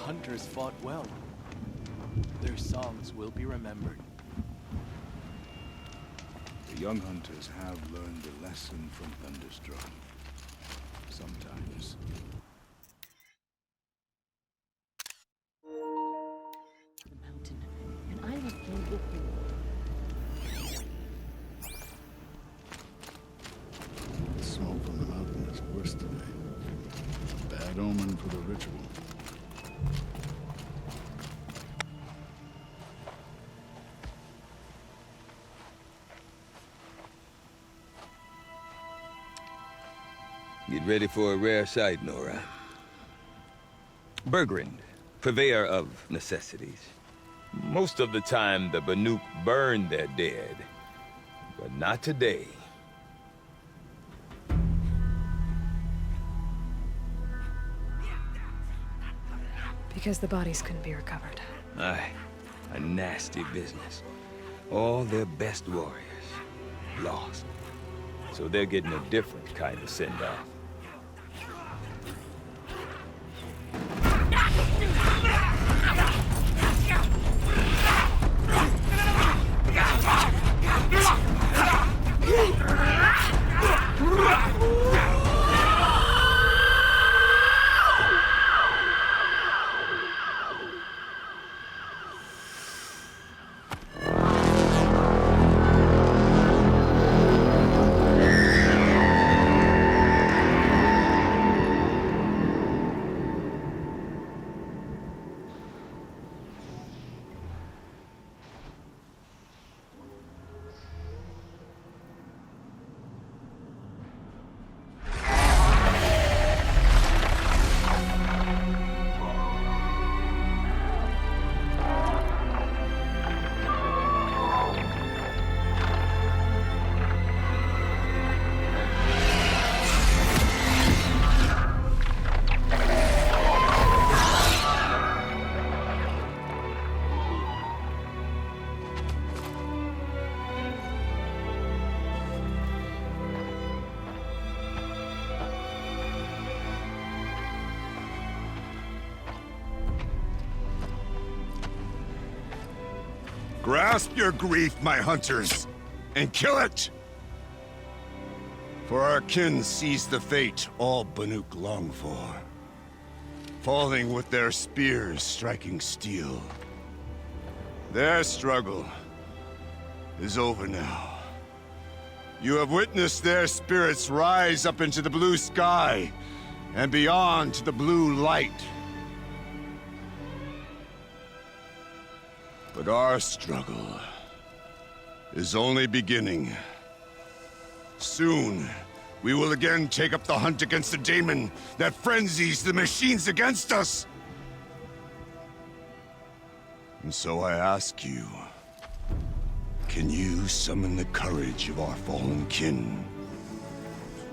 hunters fought well. Their songs will be remembered. The young hunters have learned a lesson from Thunderstruck. Sometimes. The mountain, and I must go with you. The smoke from the mountain is worse today. Bad omen for the ritual. Get ready for a rare sight, Nora. Bergrand, purveyor of necessities. Most of the time, the Banuk burn their dead. But not today. Because the bodies couldn't be recovered. Aye, a nasty business. All their best warriors lost. So they're getting a different kind of send-off. Grasp your grief, my hunters, and kill it! For our kin sees the fate all Banuk long for. Falling with their spears striking steel. Their struggle is over now. You have witnessed their spirits rise up into the blue sky, and beyond to the blue light. But our struggle is only beginning. Soon, we will again take up the hunt against the Daemon that frenzies the machines against us. And so I ask you, can you summon the courage of our fallen kin?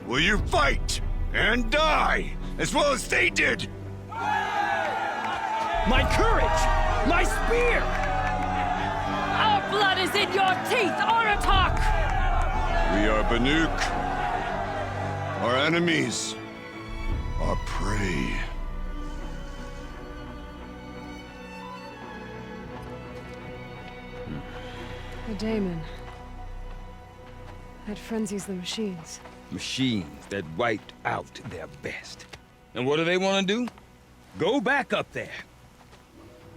Will you fight and die as well as they did? My courage! My spear! Our blood is in your teeth, Aratak! We are Banuk. Our enemies are prey. The Daemon. That frenzies the machines. Machines that wiped out their best. And what do they want to do? Go back up there.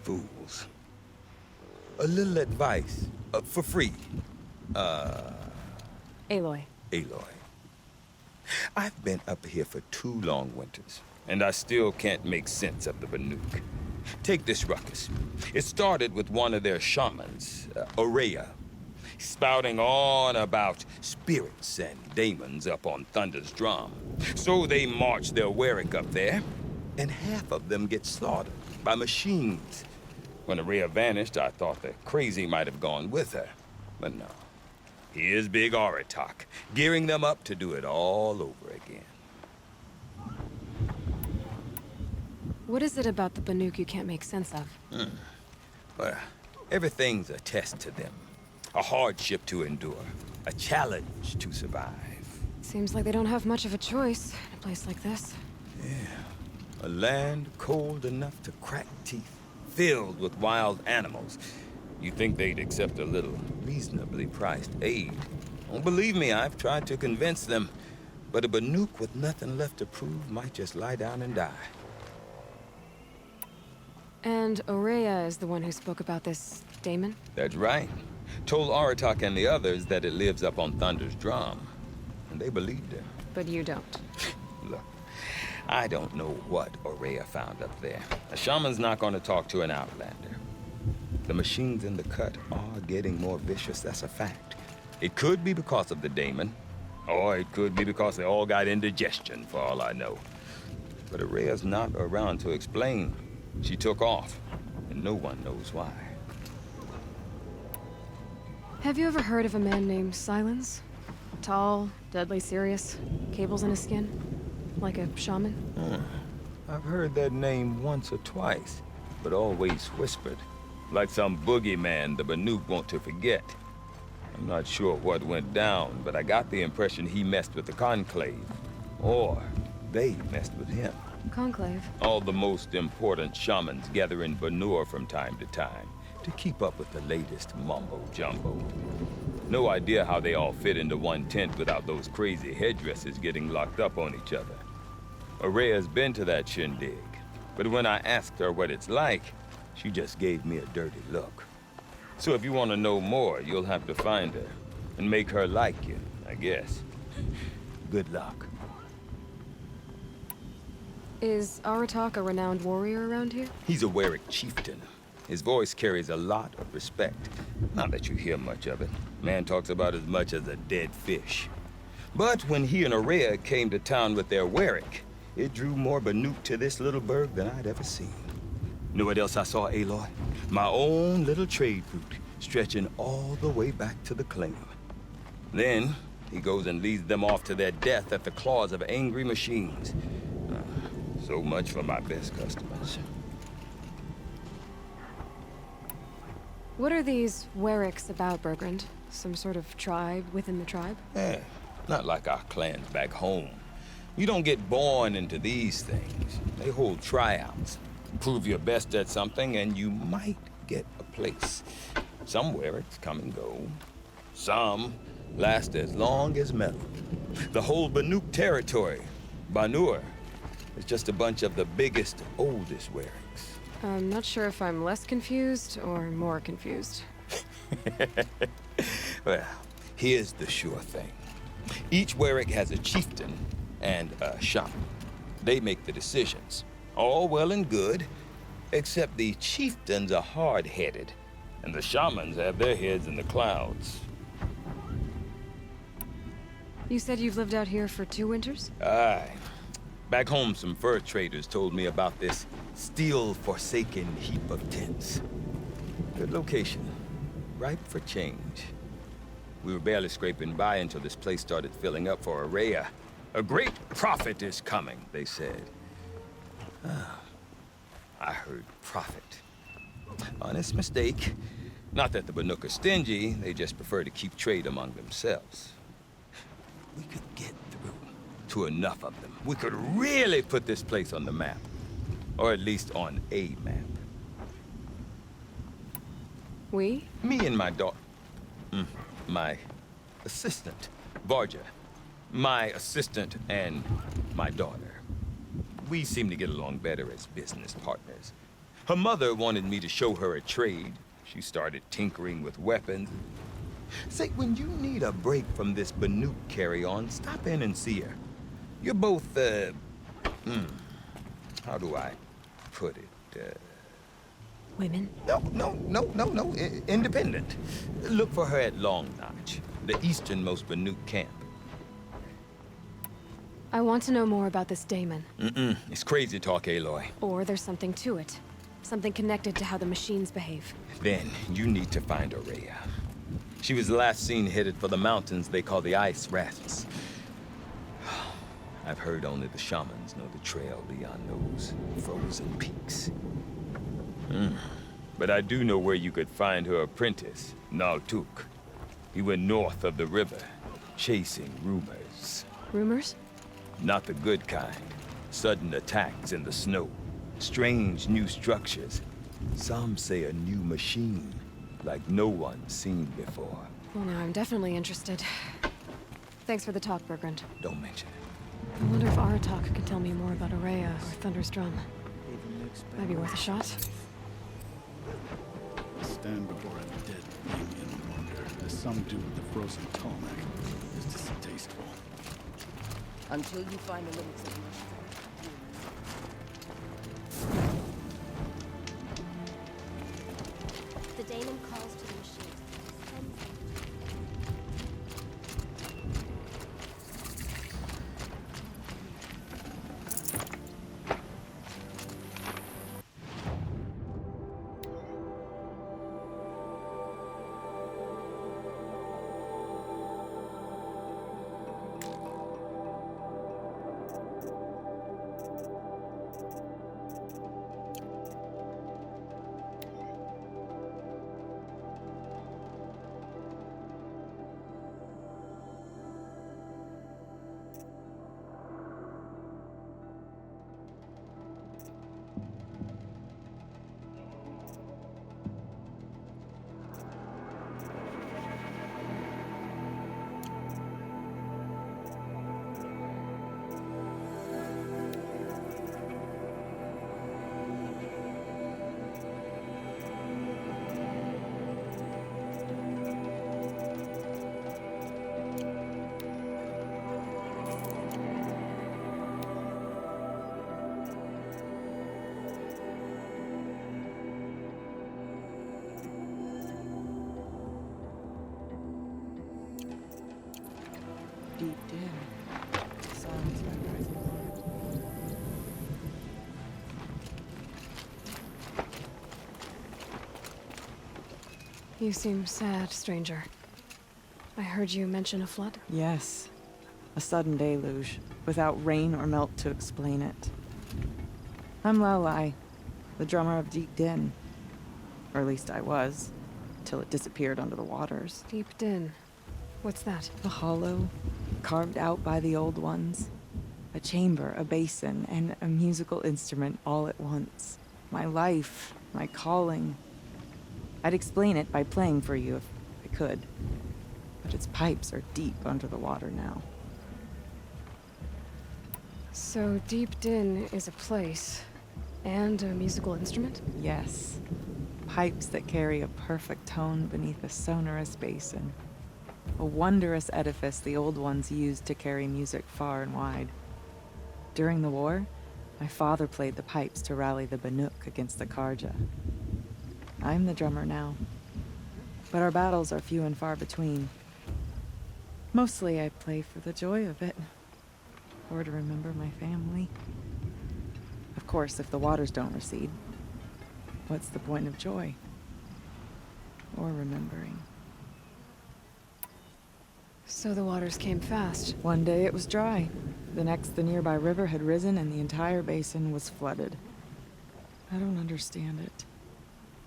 Fools. A little advice, for free. Aloy. Aloy. I've been up here for 2 long winters, and I still can't make sense of the Banuk. Take this ruckus. It started with one of their shamans, Aurea, spouting on about spirits and daemons up on Thunder's drum. So they march their Warwick up there, and half of them get slaughtered by machines. When Aurea vanished, I thought the crazy might have gone with her, but no. Here's big Aratak, gearing them up to do it all over again. What is it about the Banuk you can't make sense of? Well, everything's a test to them. A hardship to endure. A challenge to survive. Seems like they don't have much of a choice in a place like this. Yeah. A land cold enough to crack teeth, filled with wild animals. You think they'd accept a little reasonably priced aid. Don't believe me, I've tried to convince them. But a Banuk with nothing left to prove might just lie down and die. And Aurea is the one who spoke about this Daemon? That's right. Told Aratak and the others that it lives up on Thunder's drum. And they believed him. But you don't. Look, I don't know what Aurea found up there. A shaman's not going to talk to an outlander. The machines in the cut are getting more vicious, that's a fact. It could be because of the Daemon, or it could be because they all got indigestion, for all I know. But Aurea's not around to explain. She took off, and no one knows why. Have you ever heard of a man named Silence? Tall, deadly serious, cables in his skin, like a shaman? I've heard that name once or twice, but always whispered. Like some boogeyman the Banuk want to forget. I'm not sure what went down, but I got the impression he messed with the Conclave. Or they messed with him. Conclave? All the most important shamans gather in Banur from time to time to keep up with the latest mumbo-jumbo. No idea how they all fit into one tent without those crazy headdresses getting locked up on each other. Aurea's been to that shindig, but when I asked her what it's like, she just gave me a dirty look. So if you want to know more, you'll have to find her and make her like you, I guess. Good luck. Is Aratak a renowned warrior around here? He's a Warwick chieftain. His voice carries a lot of respect. Not that you hear much of it. Man talks about as much as a dead fish. But when he and Aurea came to town with their Warwick, it drew more Banuk to this little burg than I'd ever seen. Know what else I saw, Aloy? My own little trade route, stretching all the way back to the claim. Then, he goes and leads them off to their death at the claws of angry machines. So much for my best customers. What are these Warwicks about, Bergrand? Some sort of tribe within the tribe? Not like our clans back home. You don't get born into these things. They hold tryouts. Prove your best at something, and you might get a place. Some Warwicks come and go. Some last as long as metal. The whole Banuk territory, Banur, is just a bunch of the biggest, oldest Warwicks. I'm not sure if I'm less confused or more confused. Well, here's the sure thing. Each Warwick has a chieftain and a shaman. They make the decisions. All well and good, except the chieftains are hard-headed, and the shamans have their heads in the clouds. You said you've lived out here for 2 winters? Aye. Back home, some fur traders told me about this steel-forsaken heap of tents. Good location. Ripe for change. We were barely scraping by until this place started filling up for Aurea. A great prophet is coming, they said. I heard prophet. Honest mistake. Not that the Banuk are stingy, they just prefer to keep trade among themselves. We could get through to enough of them. We could really put this place on the map. Or at least on a map. We? Me and my daughter. My assistant, Varja. My assistant and my daughter. We seem to get along better as business partners. Her mother wanted me to show her a trade. She started tinkering with weapons. Say, when you need a break from this Banuk carry-on, stop in and see her. You're both, how do I put it? Women? No. Independent. Look for her at Long Notch, the easternmost Banuk camp. I want to know more about this Daemon. It's crazy talk, Aloy. Or there's something to it. Something connected to how the machines behave. Then you need to find Aurea. She was last seen headed for the mountains they call the Ice Rasps. I've heard only the shamans know the trail beyond those frozen peaks. But I do know where you could find her apprentice, Naltuk. He went north of the river, chasing rumors. Rumors? Not the good kind. Sudden attacks in the snow. Strange new structures. Some say a new machine, like no one's seen before. Well, now I'm definitely interested. Thanks for the talk, Bergrand. Don't mention it. I wonder if Aratak could tell me more about Araya or Thunder's Drum. Might be worth a shot. Stand before a dead thing in wonder, as some do with the frozen Tallneck. It's distasteful. Until you find the limits of your strength. The Daemon calls to the machines. Sends them Deep down. Silence my rising heart. You seem sad, stranger. I heard you mention a flood. Yes. A sudden deluge, without rain or melt to explain it. I'm Laulai, the drummer of Deep Din. Or at least I was, till it disappeared under the waters. Deep Din. What's that? A hollow, carved out by the old ones. A chamber, a basin, and a musical instrument all at once. My life, my calling. I'd explain it by playing for you if I could. But its pipes are deep under the water now. So Deep Din is a place, and a musical instrument? Yes. Pipes that carry a perfect tone beneath a sonorous basin. A wondrous edifice the old ones used to carry music far and wide. During the war, my father played the pipes to rally the Banuk against the Karja. I'm the drummer now, but our battles are few and far between. Mostly I play for the joy of it, or to remember my family. Of course, if the waters don't recede, what's the point of joy? Or remembering? So the waters came fast. One day it was dry. The next, the nearby river had risen and the entire basin was flooded. I don't understand it.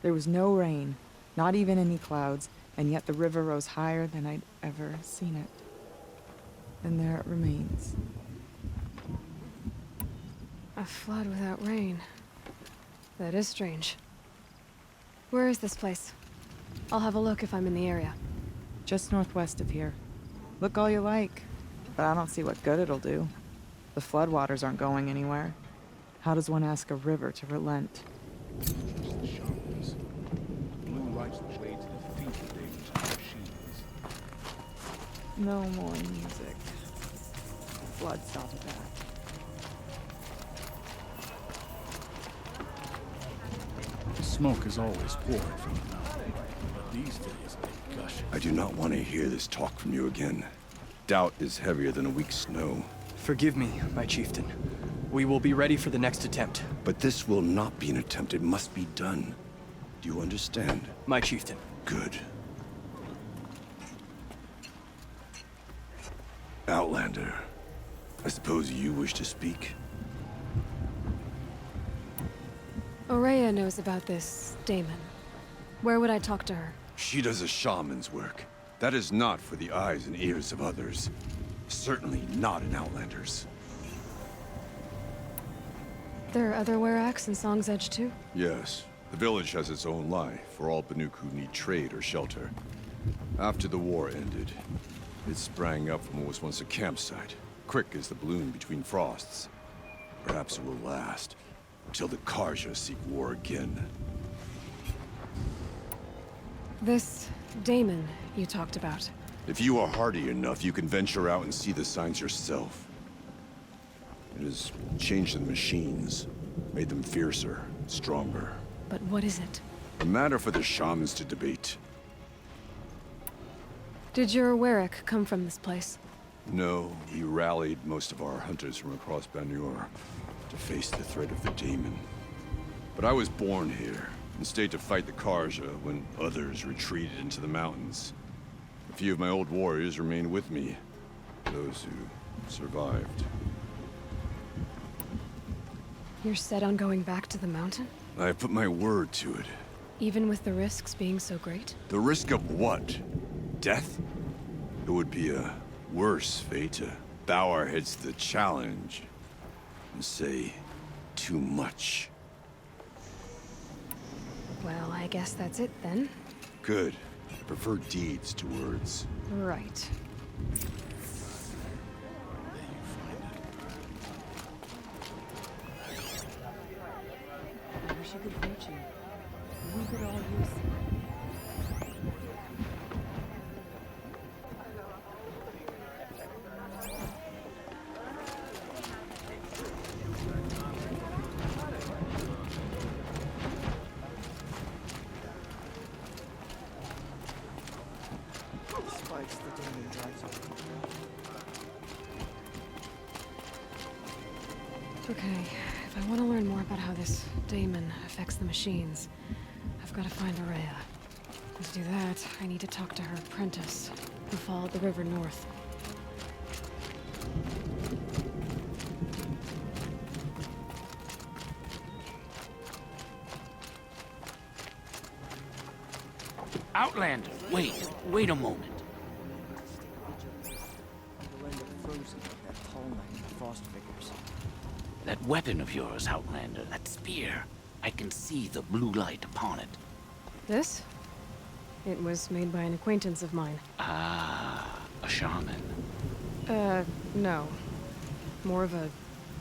There was no rain, not even any clouds, and yet the river rose higher than I'd ever seen it. And there it remains. A flood without rain. That is strange. Where is this place? I'll have a look if I'm in the area. Just northwest of here. Look all you like, but I don't see what good it'll do. The floodwaters aren't going anywhere. How does one ask a river to relent? Shamans. Blue lights the way to the feature days of machines. No more music. Flood stopped that. Smoke is always poured from the mountain, but these days they gush. I do not want to hear this talk from you again. Doubt is heavier than a week's snow. Forgive me, my chieftain. We will be ready for the next attempt. But this will not be an attempt. It must be done. Do you understand? My chieftain. Good. Outlander, I suppose you wish to speak? Araya knows about this Daemon. Where would I talk to her? She does a shaman's work. That is not for the eyes and ears of others. Certainly not an Outlander's. There are other Weraks in Song's Edge too? Yes. The village has its own life for all Banuk who need trade or shelter. After the war ended, it sprang up from what was once a campsite, quick as the bloom between frosts. Perhaps it will last, until the Karja seek war again. This Daemon you talked about. If you are hardy enough, you can venture out and see the signs yourself. It has changed the machines, made them fiercer, stronger. But what is it? A matter for the shamans to debate. Did your Werak come from this place? No, we rallied most of our hunters from across Banur to face the threat of the Daemon. But I was born here, and stayed to fight the Karja when others retreated into the mountains. A few of my old warriors remained with me, those who survived. You're set on going back to the mountain? I have put my word to it. Even with the risks being so great? The risk of what? Death? It would be a worse fate to bow our heads to the challenge and say too much. Well, I guess that's it then. Good. I prefer deeds to words. Right. I wish you could reach you. We could all use. Spikes the Daemon drives over. Okay, if I want to learn more about how this Daemon affects the machines, I've got to find Araya. To do that, I need to talk to her apprentice, who followed the river north. Outlander, wait a moment. The land of frozen, that Tallneck and Frostfigures. That weapon of yours, Outlander, that spear. I can see the blue light upon it. This? It was made by an acquaintance of mine. Ah, a shaman. No. More of a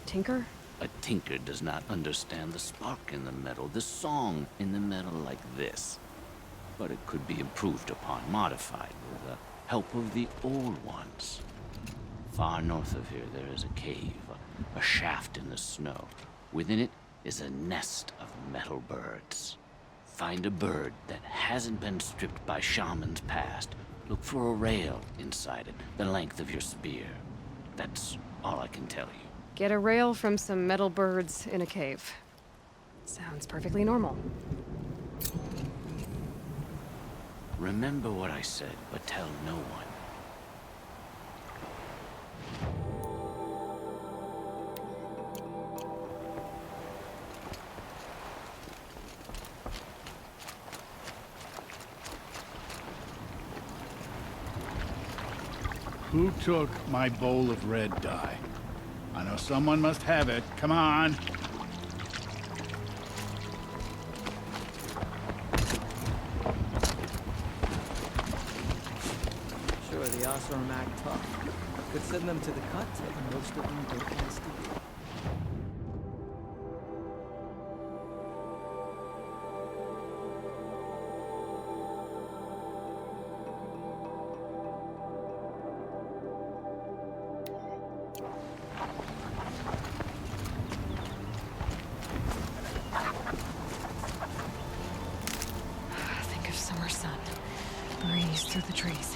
tinker? A tinker does not understand the spark in the metal, the song in the metal like this. But it could be improved upon, modified, with the help of the old ones. Far north of here there is a cave, a shaft in the snow. Within it is a nest of metal birds. Find a bird that hasn't been stripped by shamans past. Look for a rail inside it, the length of your spear. That's all I can tell you. Get a rail from some metal birds in a cave. Sounds perfectly normal. Remember what I said, but tell no one. Who took my bowl of red dye? I know someone must have it. Come on. Sure, the Osram act tough. Could send them to the cut, and most of them don't want to steal. Think of summer sun. Breeze through the trees.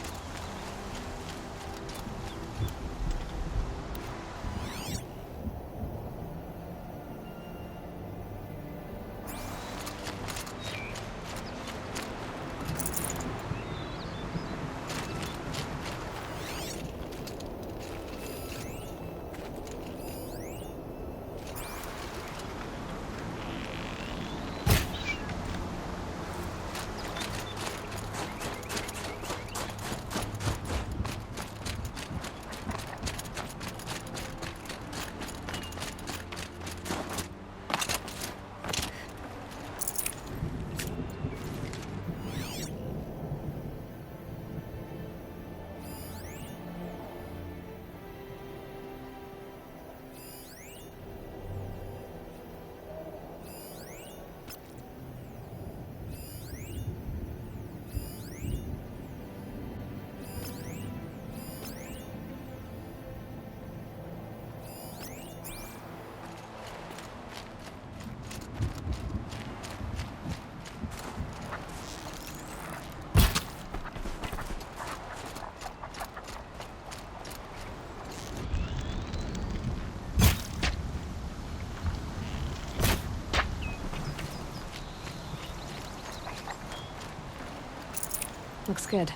Looks good.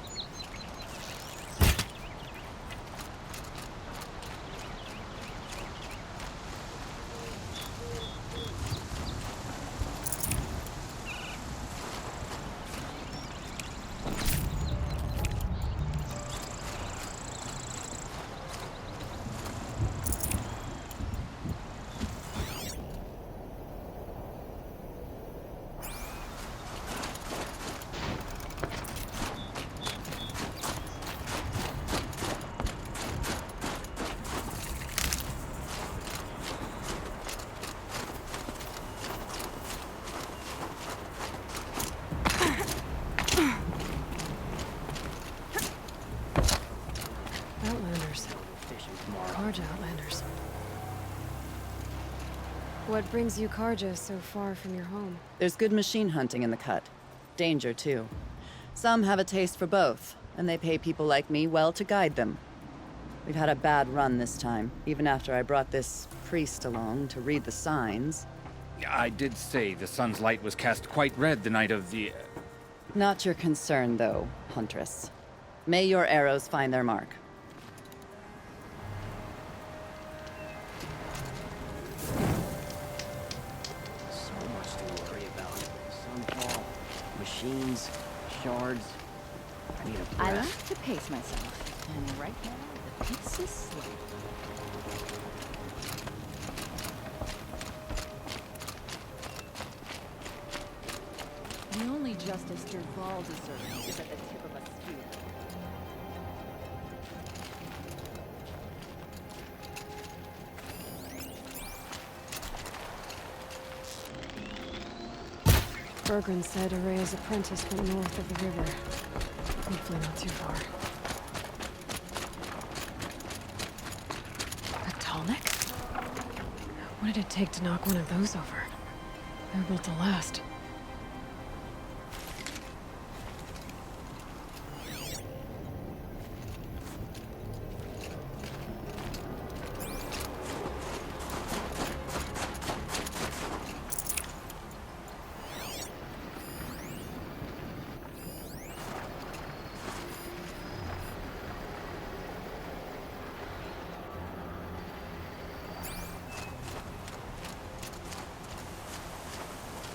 Outlanders. Karja Outlanders. What brings you Karja so far from your home? There's good machine hunting in the cut. Danger, too. Some have a taste for both, and they pay people like me well to guide them. We've had a bad run this time, even after I brought this priest along to read the signs. I did say the sun's light was cast quite red the night of the... Not your concern, though, Huntress. May your arrows find their mark. So much to worry about. Sunfall, machines, shards. I need a breath. I like to pace myself, and right now, the pace is slow. The only justice Derval deserves is at the tip of a spear. Bergren said Araya's apprentice went north of the river. Hopefully not too far. A Tallneck? What did it take to knock one of those over? They're built to last.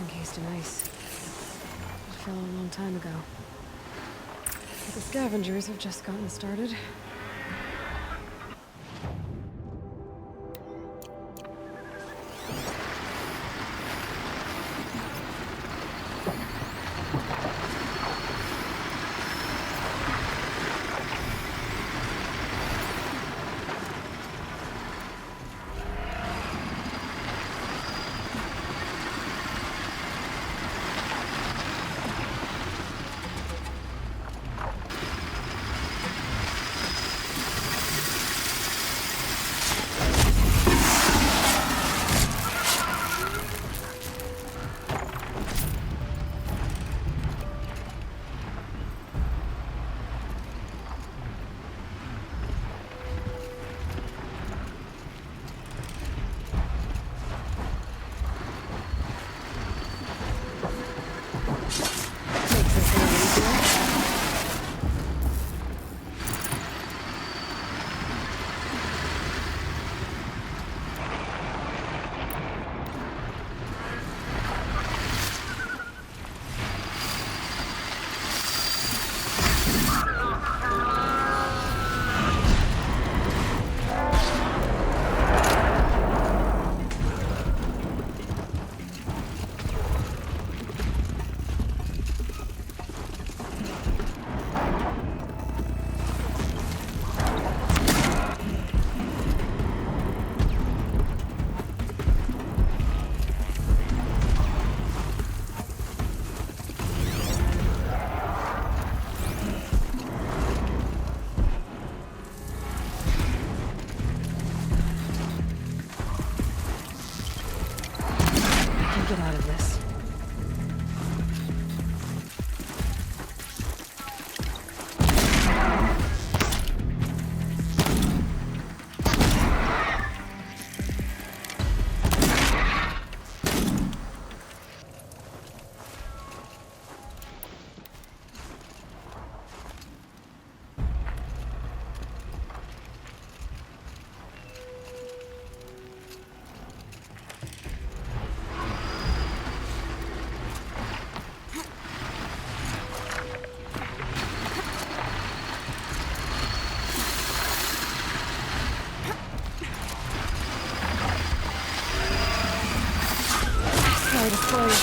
Encased in ice. It fell a long time ago. But the scavengers have just gotten started.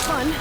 fun.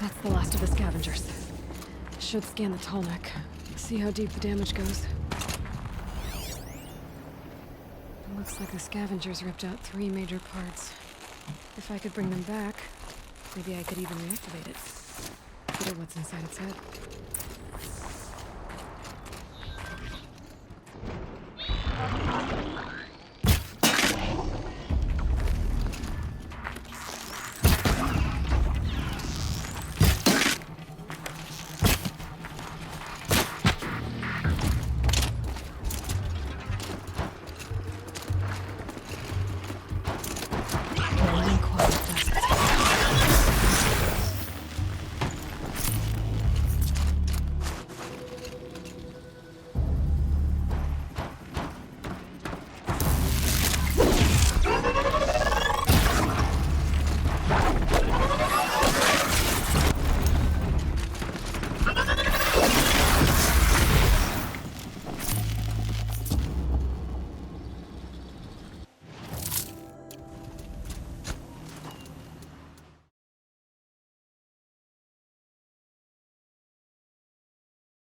That's the last of the scavengers. Should scan the Tallneck. See how deep the damage goes. It looks like the scavengers ripped out 3 major parts. If I could bring them back, maybe I could even reactivate it. Look at what's inside its head.